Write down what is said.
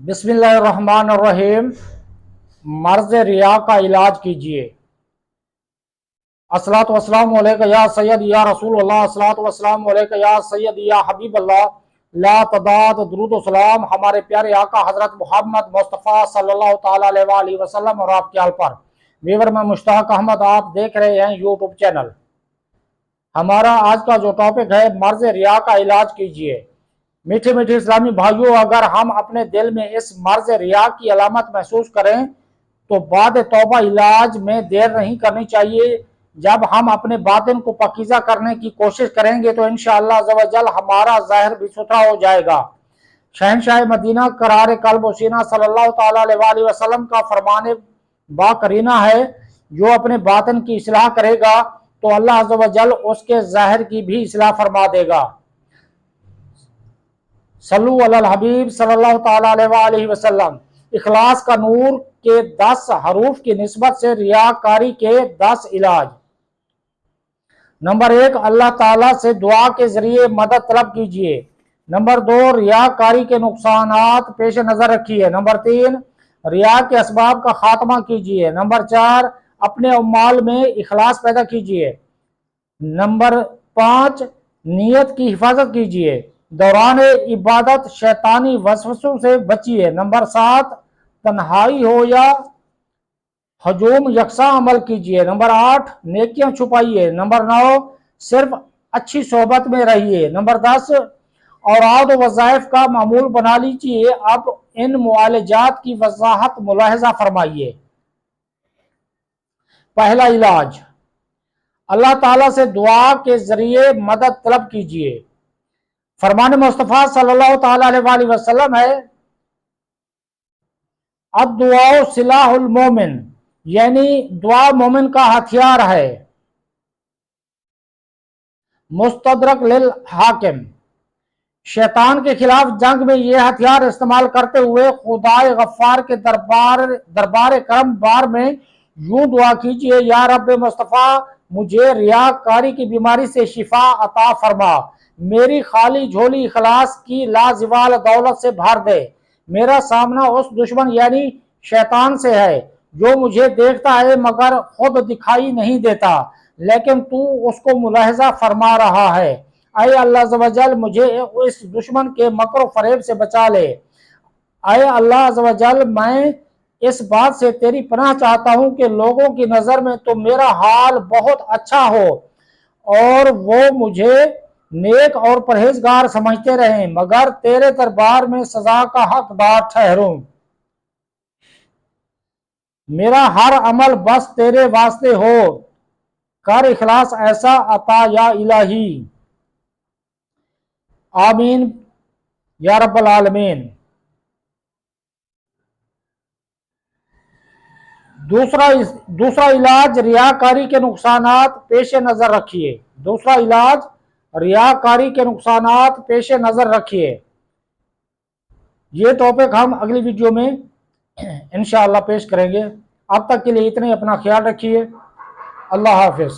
بسم اللہ الرحمن الرحیم۔ مرض ریا کا علاج کیجیے۔ الصلاۃ والسلام علیکہ یا سید یا رسول اللہ، الصلاۃ والسلام علیکہ یا سید یا حبیب اللہ، لا تعداد درود و سلام ہمارے پیارے آقا حضرت محمد مصطفیٰ صلی اللہ تعالیٰ علیہ وآلہ وسلم اور آپ کے آل پر۔ ویور میں مشتاق احمد، آپ دیکھ رہے ہیں یوٹیوب چینل۔ ہمارا آج کا جو ٹاپک ہے مرض ریا کا علاج کیجیے۔ میٹھے میٹھے اسلامی بھائیوں، اگر ہم اپنے دل میں اس مرض ریا کی علامت محسوس کریں تو بعد توبہ علاج میں دیر نہیں کرنی چاہیے۔ جب ہم اپنے باطن کو پاکیزہ کرنے کی کوشش کریں گے تو انشاءاللہ عز و جل ہمارا ظاہر بھی ستھرا ہو جائے گا۔ شہنشاہ مدینہ قرار قلب و سینہ صلی اللہ تعالیٰ علیہ وآلہ وسلم کا فرمان با کرینہ ہے، جو اپنے باطن کی اصلاح کرے گا تو اللہ عز و جل اس کے ظاہر کی بھی اصلاح فرما دے گا۔ صلو علی الحبیب صلی اللہ تعالیٰ علیہ وآلہ وسلم۔ اخلاص کا نور کے 10 حروف کی نسبت سے ریاکاری کے 10 علاج۔ نمبر 1، اللہ تعالیٰ سے دعا کے ذریعے مدد طلب کیجیے۔ نمبر 2، ریاکاری کے نقصانات پیش نظر رکھیے۔ نمبر 3، ریا کے اسباب کا خاتمہ کیجیے۔ نمبر 4، اپنے اعمال میں اخلاص پیدا کیجیے۔ نمبر 5، نیت کی حفاظت کیجیے۔ دوران عبادت شیطانی وسوسوں سے بچیے۔ نمبر 7، تنہائی ہو یا ہجوم یکساں عمل کیجیے۔ نمبر 8، نیکیاں چھپائیے۔ نمبر 9، صرف اچھی صحبت میں رہیے۔ نمبر 10، اوراد و وظائف کا معمول بنا لیجیے۔ اب ان معالجات کی وضاحت ملاحظہ فرمائیے۔ پہلا علاج، اللہ تعالیٰ سے دعا کے ذریعے مدد طلب کیجیے۔ فرمان مصطفیٰ صلی اللہ تعالیٰ علیہ وآلہ وسلم ہے، الدعاء سلاح المومن، یعنی دعا مومن کا ہتھیار ہے۔ مستدرک للحاکم، شیطان کے خلاف جنگ میں یہ ہتھیار استعمال کرتے ہوئے خدائے غفار کے دربار کرم بار میں یوں دعا کیجئے، یا رب مصطفیٰ مجھے ریاکاری کی بیماری سے شفا عطا فرما، میری خالی جھولی اخلاص کی لازوال دولت سے بھر دے۔ میرا سامنا اس دشمن یعنی شیطان سے ہے جو مجھے دیکھتا ہے مگر خود دکھائی نہیں دیتا، لیکن تو اس کو ملاحظہ فرما رہا ہے۔ اے اللہ عز و جل مجھے اس دشمن کے مکر و فریب سے بچا لے۔ اے اللہ عز و جل میں اس بات سے تیری پناہ چاہتا ہوں کہ لوگوں کی نظر میں تو میرا حال بہت اچھا ہو اور وہ مجھے نیک اور پرہیزگار سمجھتے رہیں، مگر تیرے دربار میں سزا کا حقدار ٹھہروں۔ میرا ہر عمل بس تیرے واسطے ہو، کر اخلاص ایسا عطا یا الہی، آمین یا رب العالمین۔ دوسرا علاج، ریاکاری کے نقصانات پیش نظر رکھیے۔ دوسرا علاج، ریاکاری کے نقصانات پیش نظر رکھیے۔ یہ ٹاپک ہم اگلی ویڈیو میں انشاءاللہ پیش کریں گے۔ اب تک کے لیے اتنے، اپنا خیال رکھیے۔ اللہ حافظ۔